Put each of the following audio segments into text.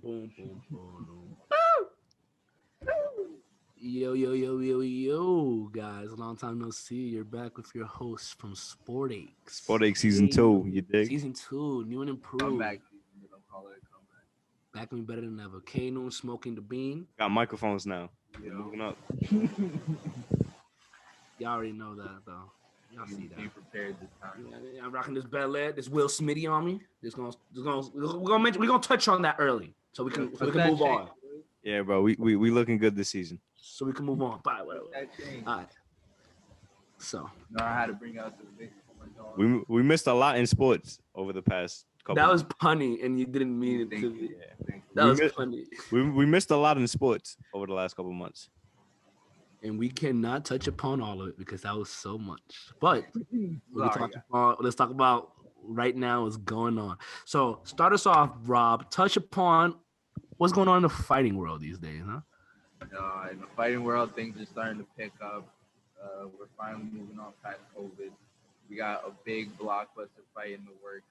boom, boom, boom. Yo, guys. Long time no see. You're back with your host from SportAches. SportAches season 2, you dig? Season 2, new and improved. Comeback season, don't call it a comeback. Back me better than ever. Kano smoking the bean. Got microphones now. We're moving up. Y'all already know that, though. Y'all see that. Be prepared this time. Yeah, I'm rocking this Bel Air, this Will Smitty on me. We're gonna touch on that early, so we can move on. Yeah, bro, we looking good this season. So we can move on. Bye, whatever. All right. So know how to bring out the big one. We missed a lot in sports over the past couple. That was punny, and you didn't mean it to be. That was punny. We missed a lot in sports over the last couple months. And we cannot touch upon all of it because that was so much. But let's talk about right now what's going on. So start us off, Rob. Touch upon what's going on in the fighting world these days, huh? In the fighting world, things are starting to pick up. We're finally moving on past COVID. We got a big blockbuster fight in the works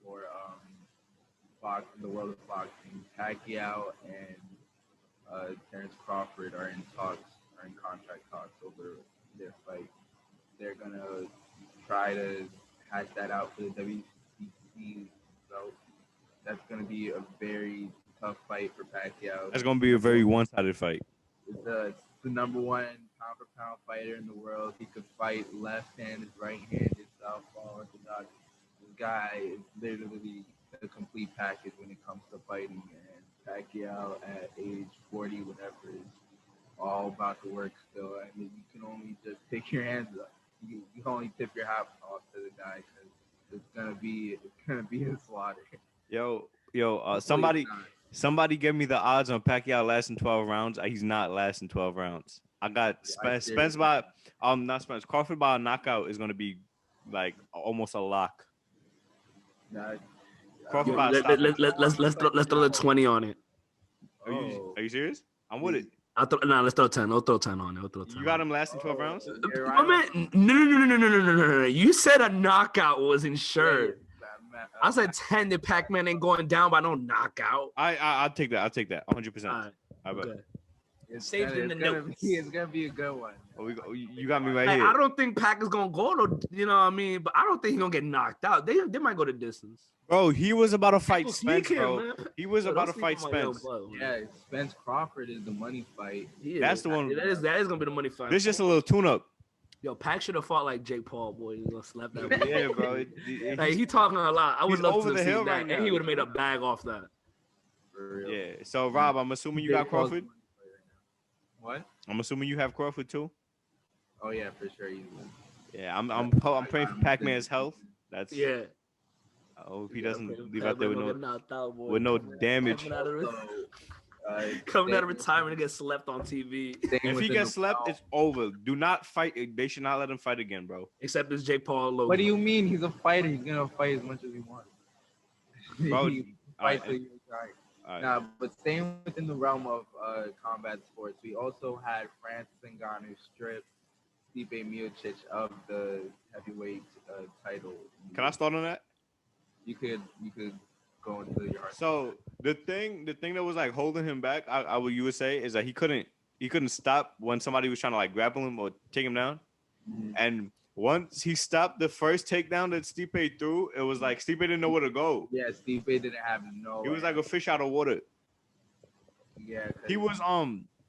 for the world of boxing. Pacquiao and Terrence Crawford are in contract talks over their fight. They're gonna try to hash that out for the WBC. So that's gonna be a very tough fight for Pacquiao. That's gonna be a very one-sided fight. It's the number one pound for pound fighter in the world. He could fight left-handed, right-handed, southpaw, orthodox. This guy is literally a complete package when it comes to fighting. And Pacquiao at age 40, whatever, is all about the work still. I mean, you can only just pick your hands up. You can only tip your hat off to the guy because it's gonna be a slaughter. Somebody give me the odds on Pacquiao lasting 12 rounds. He's not lasting 12 rounds. I got Spence by not Spence. Crawford by a knockout is gonna be like almost a lock. Crawford by let's throw the 20 on it. Are you serious? I'm with it. Let's throw 10. I'll throw 10 on it. You got him lasting 12 rounds? No. You said a knockout was insured. I said 10. The Pac-Man ain't going down by no knockout. I'll take that. 100%. All right. Okay. It's gonna be a good one. You got me right here. I don't think Pac is gonna go to, you know what I mean, but I don't think he's gonna get knocked out. They might go to distance. Bro, he was about to fight Spence, bro. He was about to fight Spence. Yeah, Spence Crawford is the money fight. Yeah, that's the one. That is gonna be the money fight. This is just a little tune-up. Yo, Pac should have fought like Jake Paul, boy. He's gonna slap that boy. Yeah, bro. Like, he talking a lot. I would love to see that, right now. and he would have made a bag off that. For real. Yeah. So, Rob, I'm assuming you got Crawford. What? I'm assuming you have Crawford too. Oh yeah, for sure. Yeah, I'm praying for Pac-Man's health. That's yeah. I hope he doesn't leave out there with no damage. Coming out of retirement and get slept on TV. If he gets slept, it's over. Do not fight. They should not let him fight again, bro. Except it's Jake Paul logo. What do you mean? He's a fighter. He's gonna fight as much as he wants. Bro, he fights till you're tired. Nah, but staying within the realm of combat sports, we also had Francis Ngannou strip Stipe Miocic of the heavyweight title. Can I start on that? You could go into your heart. So the thing that was like holding him back, you would say, is that he couldn't stop when somebody was trying to like grapple him or take him down. Mm-hmm. And once he stopped the first takedown that Stipe threw, it was like Stipe didn't know where to go. Yeah, Stipe didn't have no. He was like a fish out of water. Yeah, he was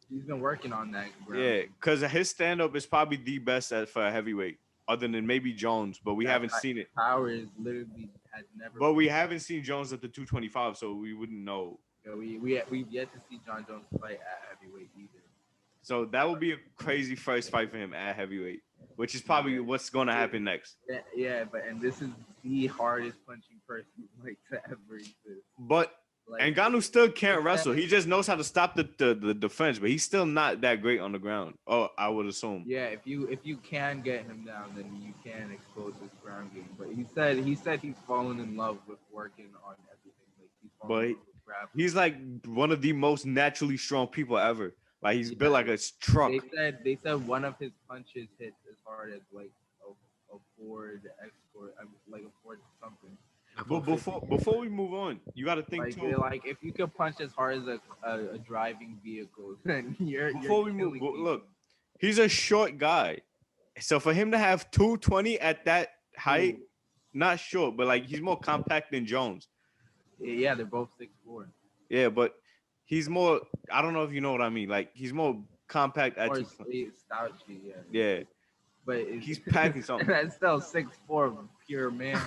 He's been working on that. Bro. Yeah, because his stand up is probably the best for a heavyweight, other than maybe Jones, but we haven't seen it. Power is literally has never. But we haven't seen Jones at the 225, so we wouldn't know. Yeah, we've yet to see Jon Jones fight at heavyweight either. So that would be a crazy first fight for him at heavyweight, which is probably what's going to happen next. Yeah, and this is the hardest punching person like to ever exist. But Ngannou still can't wrestle. He just knows how to stop the defense, but he's still not that great on the ground. Oh, I would assume. Yeah, if you can get him down, then you can expose his ground game. But he said he's fallen in love with working on everything. Like he's like one of the most naturally strong people ever. Like he's built like a truck. They said one of his punches hit as hard as like a Ford Export, like a Ford something. But before we move on, you got to think too. Like if you could punch as hard as a driving vehicle, then you're Before we move, killing look, he's a short guy, so for him to have 220 at that height, not short, but like he's more compact than Jones. Yeah, they're both 6'4". Yeah, but he's more. I don't know if you know what I mean. Like he's more compact at Or 220. slouchy, yeah. Yeah, But he's packing something. That's still 6'4", pure man.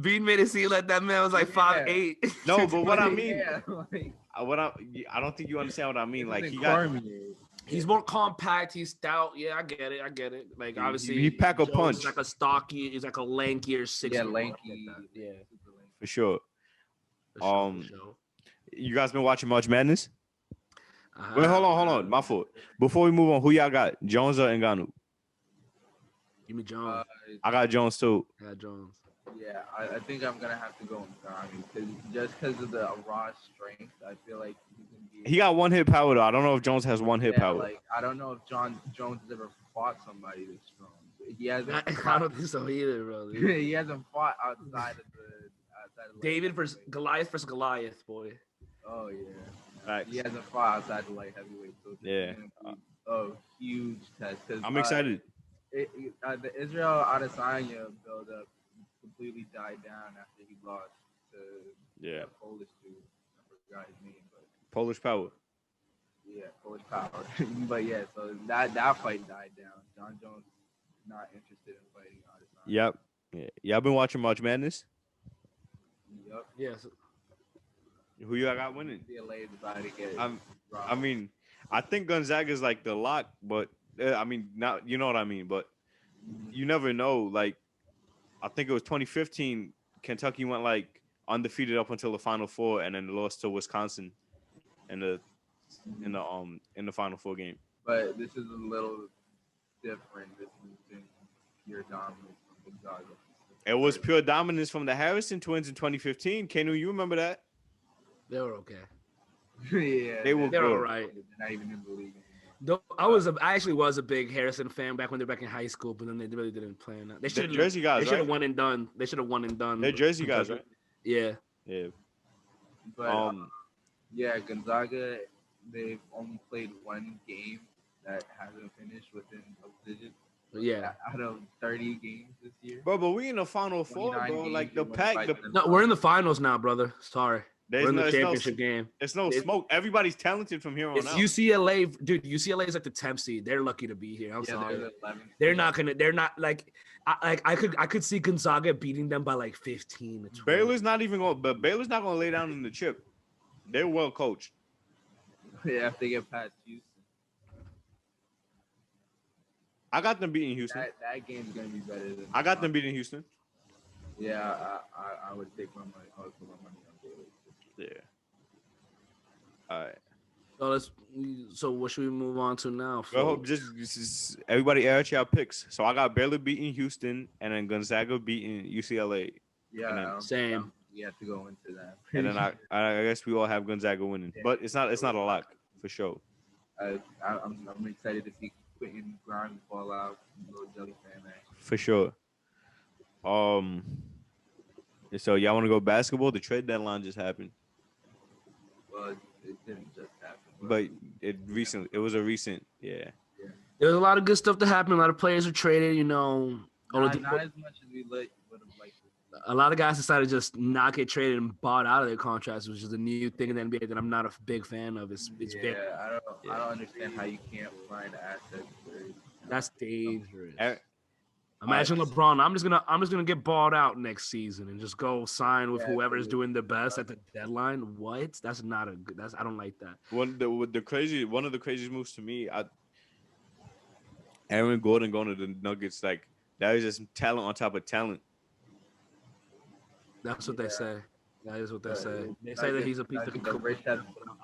Bean made it seem like that man was like 5'8". No, but what I mean, Yeah, like, I don't think you understand what I mean. Like he's more compact. He's stout. Yeah, I get it. Like obviously, he pack a Jones punch. is like a stocky. He's like a lankier 6. yeah, lanky. Yeah, for sure. for sure. You guys been watching March Madness? Wait, hold on. My fault. Before we move on, who y'all got? Jones or Ngannou? Give me Jones. I got Jones too. I got Jones. Yeah, I think I'm gonna have to go with Ngannou because of the raw strength. I feel like he's gonna be. He got one hit power though. I don't know if Jones has one hit power. Like I don't know if Jon Jones has ever fought somebody this strong. He hasn't. I don't think so either, bro. He hasn't fought outside of David versus Goliath, boy. Oh yeah. Right. He hasn't fought outside the light heavyweight. So huge test. I'm excited. The Israel Adesanya build-up completely died down after he lost to the Polish dude. I forgot his name, but Polish power. Yeah, Polish power. But yeah, so that fight died down. Jon Jones not interested in fighting Adesanya. Yep. Yeah. Y'all been watching March Madness? Yep. Yes. Who you got winning? I mean, I think Gonzaga's like the lock, but I mean, not you know what I mean, but you never know. Like, I think it was 2015. Kentucky went like undefeated up until the Final Four, and then lost to Wisconsin in the Final Four game. But this is a little different. This has been pure dominance from Gonzaga. It was pure dominance from the Harrison twins in 2015. Kenu, you remember that? They were okay. Yeah, they were all right. They're not even in the league. I actually was a big Harrison fan back when they were back in high school, but then they really didn't play enough. They should have Jersey guys. They should have won and done. They should have won and done. They're Jersey guys, right? Yeah. Yeah. But yeah, Gonzaga, they've only played one game that hasn't finished within double digits. Yeah. Out of 30 games this year. Bro, but we in the Final Four, bro. Like the pack. No, we're in the finals now, brother. Sorry. We're in the championship game. It's no smoke. Everybody's talented from here on out. UCLA, dude. UCLA is like the 10th seed. They're lucky to be here. I'm sorry. They're not gonna. They're not like. I could see Gonzaga beating them by like 15. Baylor's not even going. But Baylor's not going to lay down in the chip. They're well coached. Yeah, if they get past Houston. I got them beating Houston. That game's gonna be better than. I got them beating Houston. Yeah, I would take my money. I would put my money on Baylor. Yeah. All right. So what should we move on to now? Well, just everybody air out your picks. So I got Baylor beating Houston, and then Gonzaga beating UCLA. Yeah, same. We have to go into that. And then I guess we all have Gonzaga winning, but it's not a lock for sure. I'm excited to see Quentin Grimes fall out. Little jelly fan, man. For sure. So y'all want to go basketball? The trade deadline just happened. Well, it didn't just happen. But it was a recent, yeah. There was a lot of good stuff to happen. A lot of players were traded, Not as much as we would have liked. A lot of guys decided to just not get traded and bought out of their contracts, which is a new thing in the NBA that I'm not a big fan of. It's big. I don't understand how you can't find assets. That's dangerous. Imagine LeBron. I'm just gonna get bought out next season and just go sign with whoever is doing the best at the deadline. What? That's not a good. I don't like that. One of the craziest moves to me. Aaron Gordon going to the Nuggets, like that is just talent on top of talent. That's what they say. That is what they say. They say that he's a piece of.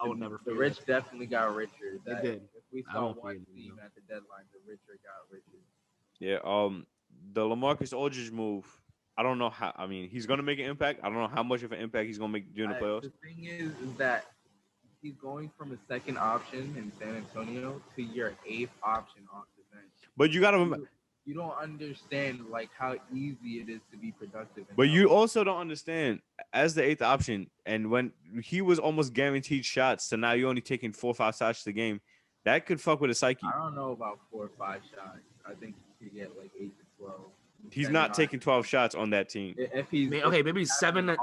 I would never. The rich definitely got richer. They did. If we saw one team at the deadline, the richer got richer. Yeah. The LaMarcus Aldridge move, I don't know how. I mean, he's gonna make an impact. I don't know how much of an impact he's gonna make during the playoffs. The thing is that he's going from a second option in San Antonio to your 8th option off the bench. But you gotta you don't understand like how easy it is to be productive. But you also don't understand as the 8th option, and when he was almost guaranteed shots, so now you're only taking 4 or 5 shots a game. That could fuck with a psyche. I don't know about 4 or 5 shots. I think he could get like 8 to 12. He's not taking 12 shots on that team. If he's maybe 7 to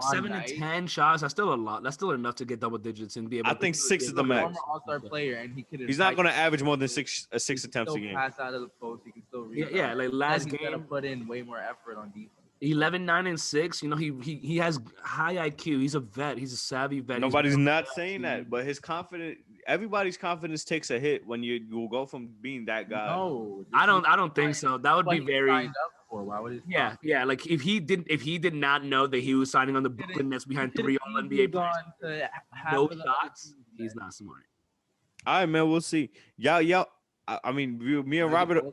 10 shots. That's still a lot. That's still enough to get double digits and be able. I think 6 is the max. Former All-Star player, and he's not going to average more than 6 attempts a game. Pass out of the post. He can still rebound. Yeah, like last game, to put in way more effort on defense. 11, 9, and 6. You know, he has high IQ. He's a vet. He's a savvy vet. Nobody's not saying that, but his confidence. Everybody's confidence takes a hit when you go from being that guy. No, I don't think so. That would be very. Why would yeah. Like if he did not know that he was signing on the Brooklyn Nets behind 3 All NBA players, no shots, he's not smart. All right, man. We'll see. Y'all. I mean, me and Robert.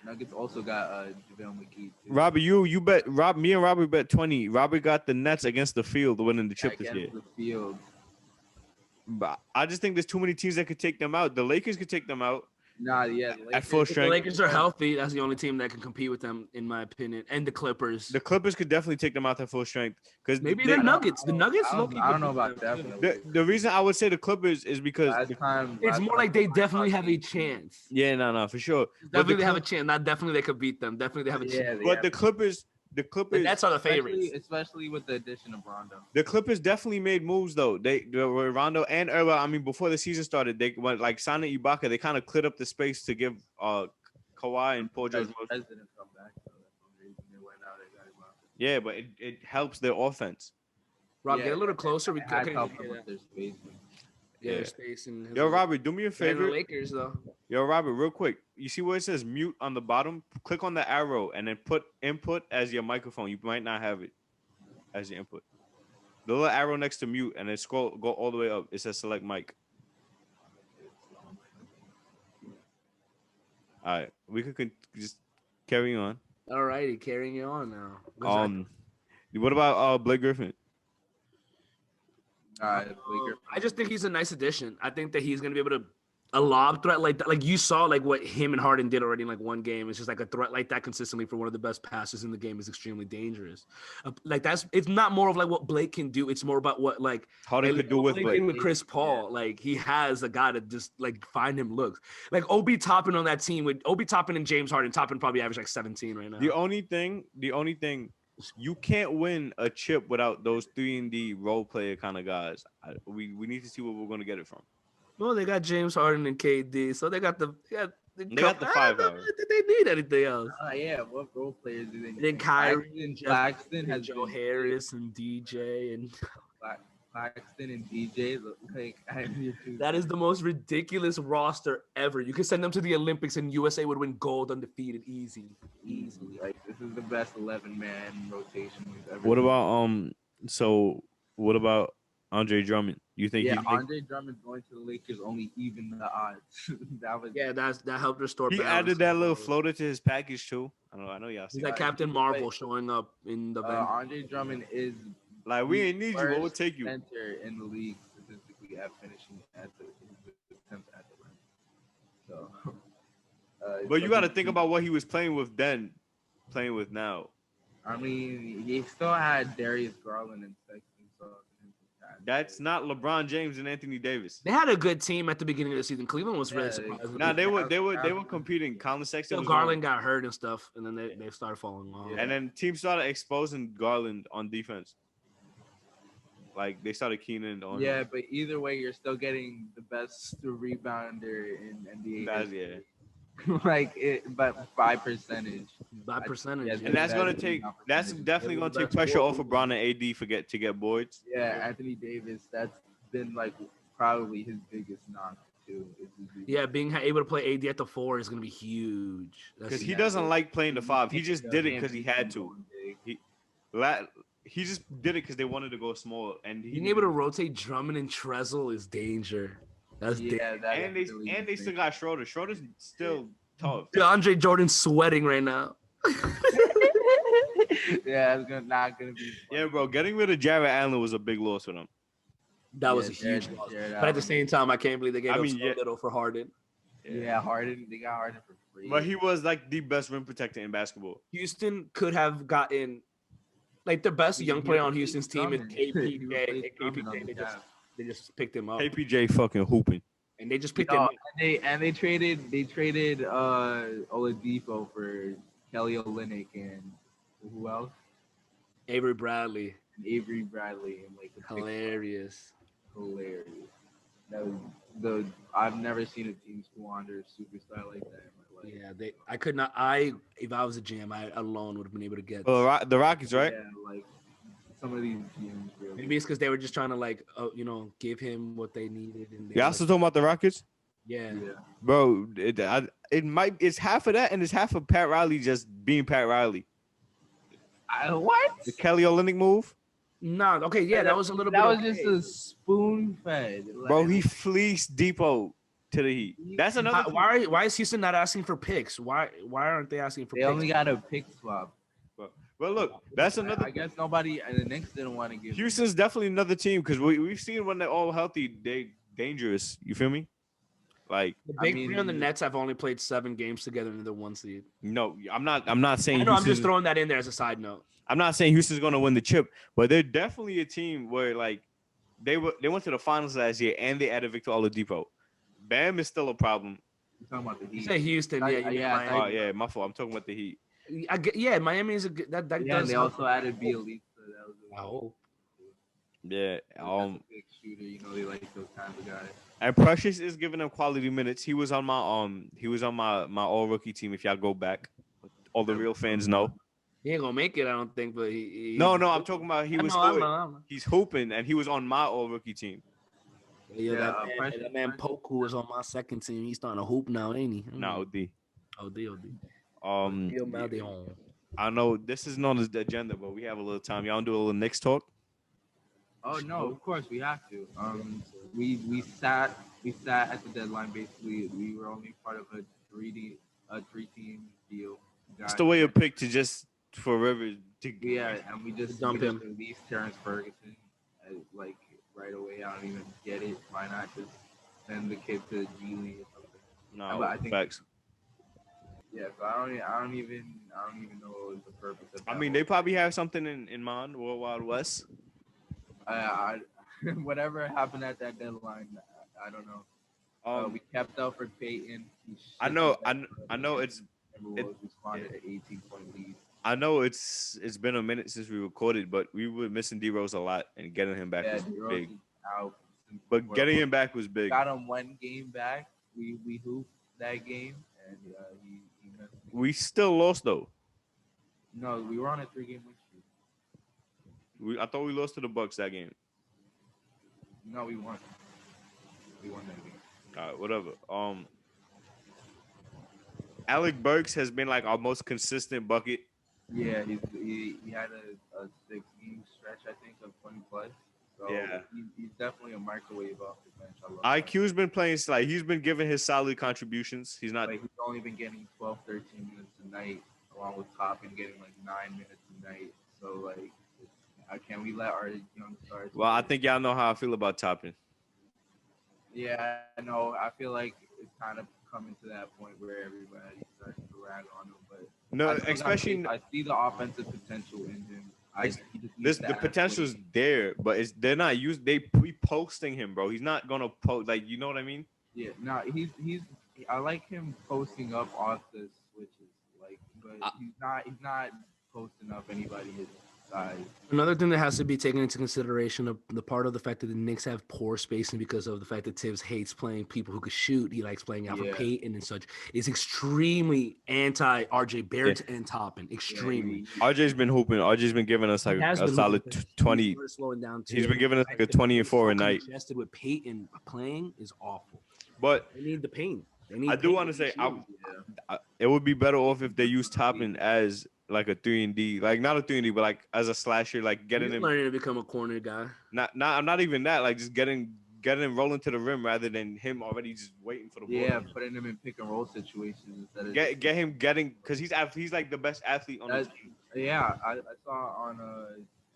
Nuggets also got JaVale McGee too. Robert, you bet. Me and Robert bet 20. Robert got the Nets against the field winning the chip this year. The field. But I just think there's too many teams that could take them out. The Lakers could take them out. Nah, yeah. At full strength. The Lakers are healthy. That's the only team that can compete with them, in my opinion. And the Clippers. The Clippers could definitely take them out at full strength. Because maybe the Nuggets. The Nuggets. I don't know about that. The reason I would say the Clippers is because it's more like they definitely have a chance. Yeah, no, for sure. Definitely they have a chance. Not definitely they could beat them. Definitely they have a chance. But the Clippers. The Nets are the favorites, especially with the addition of Rondo. The Clippers definitely made moves though. They were Rondo and Erla. I mean, before the season started, they went like signing Ibaka. They kind of cleared up the space to give Kawhi and Paul George. Yeah, but it helps their offense. Rob, get a little closer. We can help them with their space. Yeah, space and yo, Robert, do me a favor. The Lakers though. Yo, Robert, real quick. You see where it says mute on the bottom? Click on the arrow and then put input as your microphone. You might not have it as your input. The little arrow next to mute and then go all the way up. It says select mic. All right, we could just carry on. All righty, carrying on now. What about Blake Griffin? I just think he's a nice addition. I think that he's gonna be able to a lob threat like that. Like you saw, like what him and Harden did already in like one game. It's just like a threat like that consistently for one of the best passers in the game is extremely dangerous. Like it's not more of like what Blake can do. It's more about what like Harden could do with Blake. With Chris Paul. Yeah. Like he has a guy to just like find him looks. Like Obi Toppin on that team with Obi Toppin and James Harden. Toppin probably average like 17 right now. The only thing. You can't win a chip without those 3-and-D role player kind of guys. We need to see where we're going to get it from. Well, they got James Harden and KD, so they got the 5 hours. They need anything else. Yeah, what role players do they need? Then Kyrie and Claxton has Joe Harris and DJ and Claxton and DJ. Like that is the most ridiculous roster ever. You could send them to the Olympics and USA would win gold undefeated, easily. Like this is the best 11-man rotation we've ever. What about Andre Drummond? You think? Yeah, Andre Drummond going to the Lakers only even the odds. that helped restore. He added that little floater to his package too. I know y'all. He's like Captain Marvel showing up in the. Andre Drummond is. Like we ain't need you, but we'll take you. Center in the league statistically at finishing at the 10th at the rim. So, but you got to think about what he was playing with then, playing with now. I mean, he still had Darius Garland and Sexton. So that's not LeBron James and Anthony Davis. They had a good team at the beginning of the season. Cleveland was really surprised. Nah, they were competing. Colin Sexton. So Garland got hurt and stuff, and then they started falling off. And then teams started exposing Garland on defense. Like they started keening on. Yeah, but either way, you're still getting the best rebounder in NBA. But by percentage. And that's definitely gonna take pressure off of Brown and AD to get boards. Yeah, Anthony Davis. That's been like probably his biggest knock too. Yeah, being able to play AD at the 4 is gonna be huge. Because he doesn't like playing the 5. He just did it because he had to. He just did it because they wanted to go small, and being able to rotate Drummond and Trezor is danger. That's and they still got Schroeder. Schroeder's still tough. DeAndre Jordan's sweating right now. Yeah, it's not gonna be. Yeah, bro. Getting rid of Jarrett Allen was a big loss for them. That was a huge loss. But at the same time, I can't believe they gave up so little for Harden. Yeah, Harden. They got Harden for free. But he was like the best rim protector in basketball. Houston could have gotten like the best young player on Houston's team is KPJ. They just picked him up. KPJ fucking hooping. And they just picked him up. And they traded Oladipo for Kelly Olynyk and who else? Avery Bradley. And like hilarious. That was I've never seen a team squander a superstar like that in my life. Yeah, I could not. If I was a GM, I alone would have been able to get the Rockets, right? Yeah, like some of these GMs. Really. Maybe it's because they were just trying to give him what they needed. And Y'all still talking about the Rockets? Yeah. Bro, it's half of that and it's half of Pat Riley just being Pat Riley. What? The Kelly Olynyk move? No, okay, yeah, that was a little bit. That was just a spoon fed. Bro, he fleeced Depot to the Heat. That's another. Why is Houston not asking for picks? Why aren't they asking for? They picks? only got a pick swap. Well, look, that's another. I guess nobody and the Knicks didn't want to give. Houston's definitely another team because we've seen when they're all healthy, they dangerous. You feel me? Like the big three on the Nets have only played 7 games together in the 1 seed. No, I'm not saying. I'm just throwing that in there as a side note. I'm not saying Houston's going to win the chip, but they're definitely a team where like they went to the finals last year and they added Victor Oladipo. Bam is still a problem. You're talking about the Heat. You say Houston, yeah, my fault. I'm talking about the Heat. Miami is a good. That yeah, does. They also added Bielitsa. Yeah, big shooter. You know they like those kinds of guys. And Precious is giving them quality minutes. He was on my my all rookie team. If y'all go back, all the real fans know. He ain't gonna make it, I don't think. But he no, I'm talking about he's hooping, and he was on my all rookie team. That man Poku was on my second team. He's starting to hoop now, ain't he? No, OD. I know this is not the agenda, but we have a little time. Y'all want to do a little Knicks talk? Oh no, of course we have to. We sat at the deadline. Basically, we were only part of a three-team deal. It's the way you pick to just forever. And we just released Terrence Ferguson like right away. I don't even get it. Why not just send the kid to G League or something? No, I think facts. Yeah, so I don't even know what was the purpose of that. I mean, they probably have something in mind, World Wild West. Whatever happened at that deadline, I don't know. We kept Elfrid Payton. I know it's responded to 18-point lead. I know it's been a minute since we recorded, but we were missing D-Rose a lot, and getting him back was big. But getting him back was big. Got him 1 game back. We hooped that game, and he missed. We still lost though. No, we were on a 3-game win streak. I thought we lost to the Bucks that game. No, we won. We won that game. All right, whatever. Alec Burks has been like our most consistent bucket. Yeah, he had a 6-game stretch, I think, of 20 plus. So yeah, he's definitely a microwave off the bench. IQ's been playing like he's been giving his solid contributions. He's not. Like, he's only been getting 12, 13 minutes a night, along with Toppin getting like 9 minutes a night. So like, can we let our young stars? Well, I think y'all know how I feel about Toppin. Yeah, I know. I feel like it's kind of coming to that point where everybody starts to rag on him, but no, especially I see the offensive potential in him. The potential's there, but they're not used. They posting him, bro. He's not gonna post, like, you know what I mean? Yeah, no, he's. I like him posting up off the switches, like, but he's not posting up anybody his size. Another thing that has to be taken into consideration of the part of the fact that the Knicks have poor spacing because of the fact that Tibbs hates playing people who could shoot. He likes playing Alfred Payton and such. Is extremely anti RJ Barrett and Toppin. Extremely. RJ's been hooping. RJ's been giving us like a solid 20. Slowing down too. He's been giving us like a 20 and 4 a night. Congested with Payton playing is awful. But they need the pain. I do want to say it would be better off if they use Toppin as like a 3-and-D, like not a 3-and-D, but like as a slasher, like getting him learning to become a corner guy. Not even that, like just getting him rolling to the rim rather than him already just waiting for the ball. Yeah, putting him in pick and roll situations instead of get him getting, because he's like the best athlete on the team. Yeah, I saw on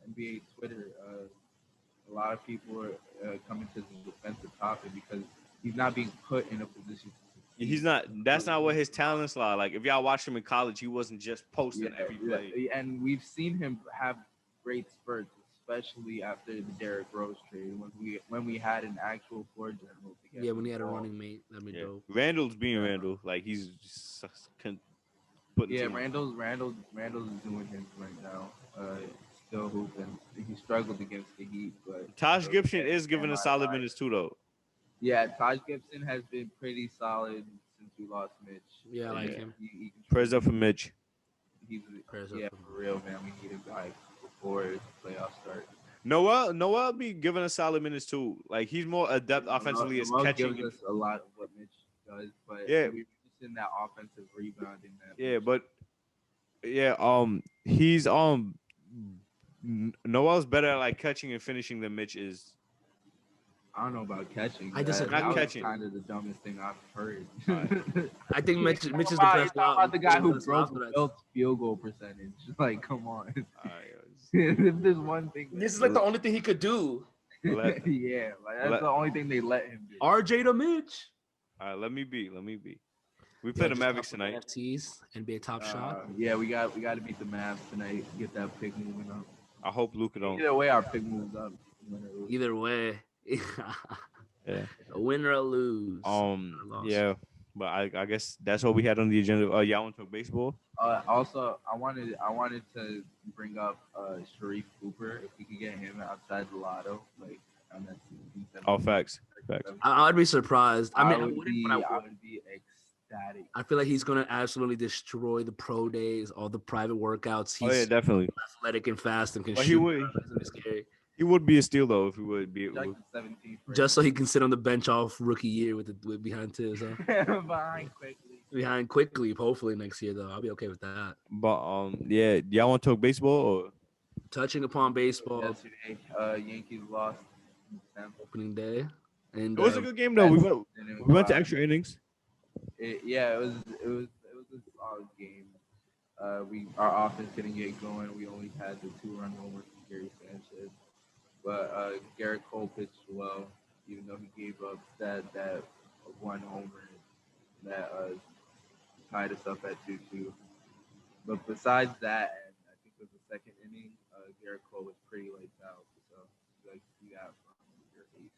NBA Twitter a lot of people are coming to the defensive Toppin because he's not being put in a position to He's not. That's not what his talents are. Like if y'all watched him in college, he wasn't just posting every play. And we've seen him have great spurts, especially after the Derrick Rose trade when we had an actual floor general. Yeah, when he had a running mate, that'd be dope. Randall's being Randall. Like he's just putting. Yeah, Randall's doing his right now. Still hooping. He struggled against the Heat, but Taj Gibson is giving a solid minutes too, though. Yeah, Taj Gibson has been pretty solid since we lost Mitch. Yeah, I like him. Prayers up for Mitch. For real, man. We need a guy before the playoffs start. Noel be giving us solid minutes too. Like he's more adept offensively as catching. Gives us a lot of what Mitch does, but yeah, we're just in that offensive rebounding. He's Noel's better at like catching and finishing than Mitch is. I don't know about catching. I disagree. Not catching. Kind of the dumbest thing I've heard. I think Mitch is the best. About the guy who broke Belt's field goal percentage. Like, come on. If there's one thing. This is like the only thing he could do. That's the only thing they let him do. RJ to Mitch. All right, let me be. We play the Mavericks tonight. NFTs and be a top shot. Yeah, we got to beat the Mavs tonight. Get that pick moving up. I hope Luka don't. Either way, our pick moves up. Either way. Yeah. A win or a lose. Yeah. But I guess that's what we had on the agenda. Y'all want to talk baseball? Also, I wanted to bring up Sharif Cooper. If we could get him outside the lotto, like on that team. Facts. I'd be surprised. I would be ecstatic. I feel like he's gonna absolutely destroy the pro days, all the private workouts. He's definitely athletic and fast and can shoot. He would. He would be a steal though if he would be. Just so he can sit on the bench off rookie year with behind Tiz. Behind quickly, hopefully next year though. I'll be okay with that. But y'all want to talk baseball or touching upon baseball? Yesterday, Yankees lost opening day, and it was a good game though. We went to extra innings. It was a solid game. Our offense didn't get going. We only had the 2-run homer from Gary Sanchez. But Garrett Cole pitched well, even though he gave up that one homer that tied us up at 2-2. But besides that, and I think it was the second inning, Garrett Cole was pretty lights out. So like you got your ace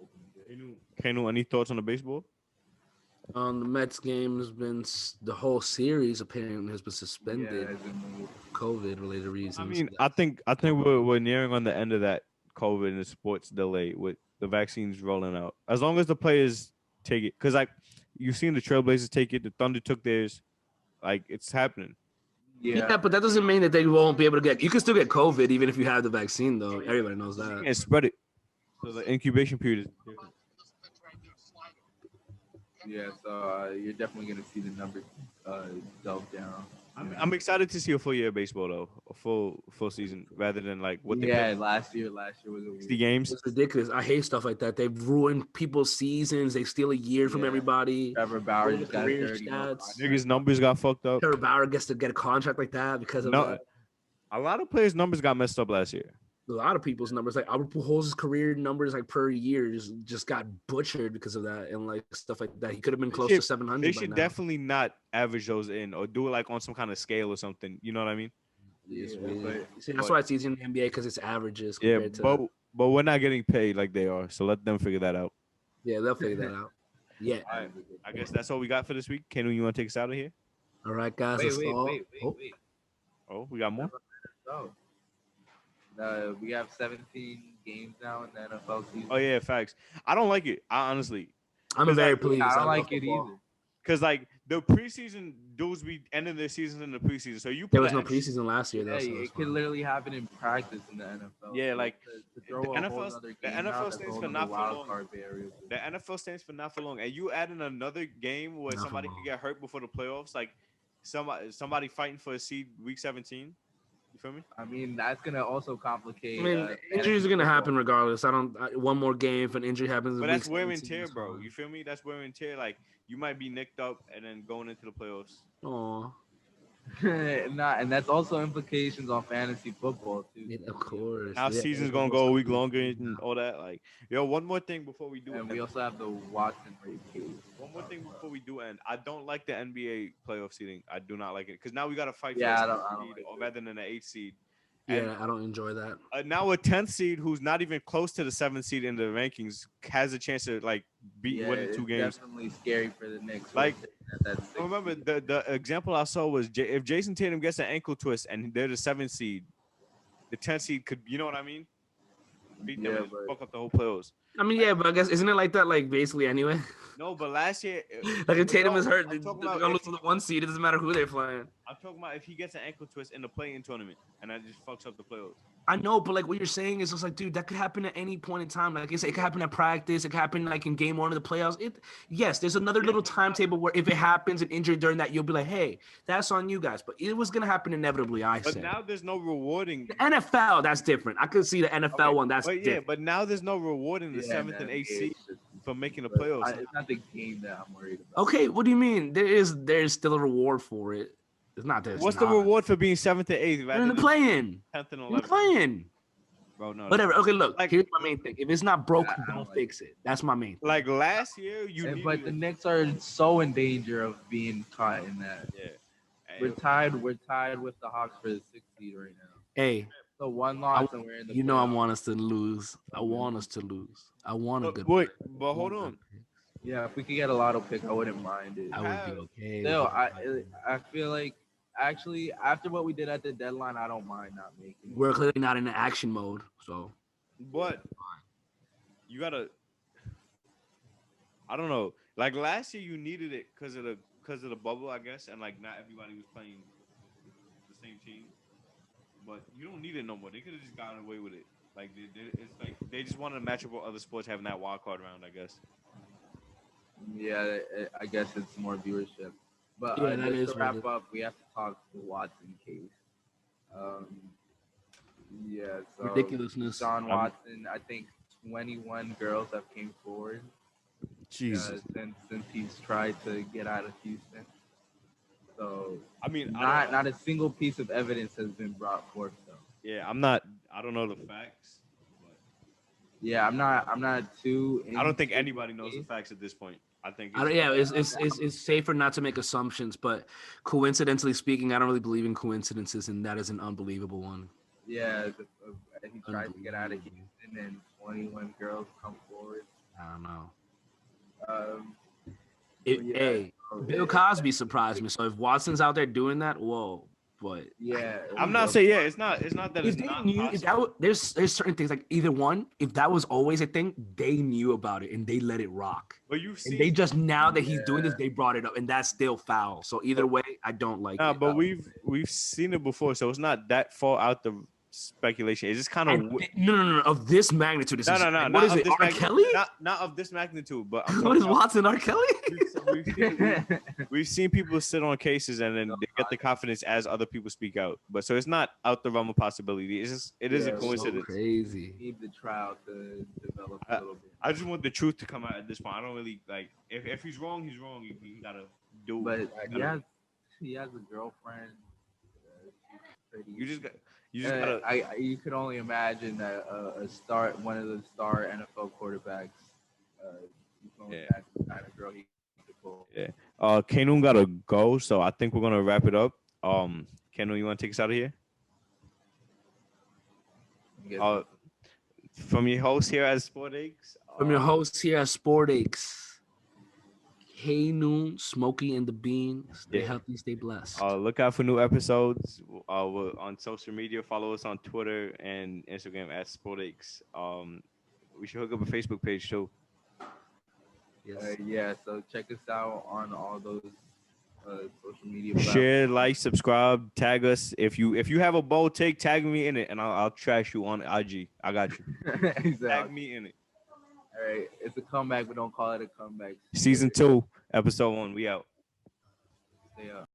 opening day. Kanu, any thoughts on the baseball? The Mets game has been the whole series apparently has been suspended, COVID-related reasons. I mean, I think we're nearing on the end of that COVID and the sports delay with the vaccines rolling out. As long as the players take it, because like you've seen the Trailblazers take it, the Thunder took theirs, like it's happening. Yeah, but that doesn't mean that they won't be able to get. You can still get COVID even if you have the vaccine, though. Everybody knows that. And spread it. So the incubation period is different. Yeah, so you're definitely going to see the numbers delve down. I'm excited to see a full year of baseball though, a full season rather than like what they did. Last year was 60 games. It's ridiculous. I hate stuff like that. They've ruined people's seasons. They steal a year from everybody. Trevor Bauer just got 30 niggas' numbers got fucked up. Trevor Bauer gets to get a contract like that because of that. A lot of players' numbers got messed up last year. A lot of people's numbers, like Albert Pujols' career numbers, like per year, just got butchered because of that and like stuff like that. He could have been close to 700. They should definitely not average those in or do it like on some kind of scale or something. You know what I mean? That's why it's easier in the NBA because it's averages. Yeah, but we're not getting paid like they are, so let them figure that out. Yeah, they'll figure that out. Yeah. All right. I guess that's all we got for this week. Kenu, you want to take us out of here? All right, guys. Wait. Oh, we got more? We have 17 games now in the NFL season. Oh yeah, facts. I don't like it. I'm very pleased. I don't like it either. Because like the preseason dudes be ending their seasons in the preseason. So there was no preseason last year. Though, so it could literally happen in practice in the NFL. Yeah, like the NFL stands for not for long. The NFL stands for not for long, and you add in another game where somebody could get hurt before the playoffs, like somebody fighting for a seed week 17. You feel me? I mean, that's gonna also complicate. I mean, injuries are gonna happen regardless. One more game if an injury happens. But that's wear and tear, bro. You feel me? That's wear and tear. Like you might be nicked up and then going into the playoffs. Aw. And that's also implications on fantasy football too. Yeah, of course. Now Yeah, season's everyone gonna go a wants week to longer lose. and all that. Like, yo, one more thing before we do And end. we also have the Watson rape case. One more thing before we do end. I don't like the NBA playoff seeding. I do not like it because now we got to fight Yeah, for I the don't seed like rather than the 8th seed. And Yeah, I don't enjoy that. now a 10th seed who's not even close to the 7th seed in the rankings has a chance to like beat winning 2 games. Definitely scary for the Knicks. Like, that's remember the example I saw was if Jason Tatum gets an ankle twist and they're the 7th seed, the 10th seed could, you know what I mean? Beat them and fuck up the whole playoffs. I mean, yeah, but I guess isn't it like that? Like basically, anyway. No, but last year, Like if Tatum is hurt, I'm they're talking gonna about lose to the 1 seed. It doesn't matter who they're playing. I'm talking about if he gets an ankle twist in the play-in tournament and that just fucks up the playoffs. I know, but like what you're saying is just like, dude, that could happen at any point in time. Like I said, it could happen at practice. It could happen like in game 1 of the playoffs. Yes, there's another little timetable where if it happens an injury during that, you'll be like, hey, that's on you guys. But it was gonna happen inevitably. But now there's no rewarding. The NFL, that's different. I could see the NFL one. That's different. But now there's no rewarding the 7th and 8th seed for making the playoffs. It's not the game that I'm worried about. Okay, what do you mean? There's still a reward for it. It's not this. What's the reward for being 7th and 8th? You're in the play-in. 10th and 11th. You're playing. Bro, no. Whatever. Okay, look. Here's my main thing. If it's not broke, don't fix it. That's my main thing. Like last year, but the Knicks are so in danger of being caught in that. Yeah. We're tied with the Hawks for the 6th seed right now. Hey. So 1 loss and we're in the. You know I want us to lose. I want us to lose. I want a good. Wait, but hold on. Yeah, if we could get a lotto pick, I wouldn't mind it. I would be okay. Still, I feel like actually after what we did at the deadline, I don't mind not making it. We're clearly not in the action mode, so. But you gotta. I don't know. Like last year, you needed it because of the bubble, I guess, and like not everybody was playing the same team. But you don't need it no more. They could have just gotten away with it. Like it's like they just wanted to match up with other sports having that wild card round, I guess. Yeah, I guess it's more viewership. But to wrap up, we have to talk the Watson case. So Ridiculousness. Deshaun Watson, I think 21 girls have came forward. Jesus. Since he's tried to get out of Houston. So I mean, not a single piece of evidence has been brought forth though. Yeah, I don't know the facts. But yeah, I'm not too. I don't think anybody knows the facts at this point. I think. It's safer not to make assumptions, but coincidentally speaking, I don't really believe in coincidences, and that is an unbelievable one. Yeah, he tried to get out of Houston, and 21 girls come forward. I don't know. Yeah. Bill Cosby surprised me. So if Watson's out there doing that, whoa. But yeah, I'm not saying it's not that it's not. There's certain things like either one. If that was always a thing, they knew about it and they let it rock. But they just now that he's doing this, they brought it up, and that's still foul. So either way, I don't like it. But we've seen it before, so it's not that far out the speculation. It's just kind of no of this magnitude. No. What is it? R. Kelly? Not of this magnitude, but what is Watson? R. Kelly? We've seen people sit on cases and then they get the confidence as other people speak out. But so it's not out the realm of possibility. It is a coincidence. So crazy. Need the trial to develop a little bit. I just want the truth to come out at this point. I don't really like if he's wrong, he's wrong. He gotta do it. But he has a girlfriend. You could only imagine that one of the star NFL quarterbacks. That's the kind of girl he could pull. Yeah. Kanu gotta go, so I think we're gonna wrap it up. Kanu, you wanna take us out of here? From your host here at SportAches. Kanu, Smokey and the Bean. Stay healthy, stay blessed. Look out for new episodes. We're on social media. Follow us on Twitter and Instagram at SportAches. We should hook up a Facebook page too. Yes. So check us out on all those social media platforms. Share, like, subscribe, tag us. If you have a bold take, tag me in it, and I'll trash you on IG. I got you. Exactly. Tag me in it. All right, it's a comeback, but don't call it a comeback. Season 2, episode 1. We out. Stay up.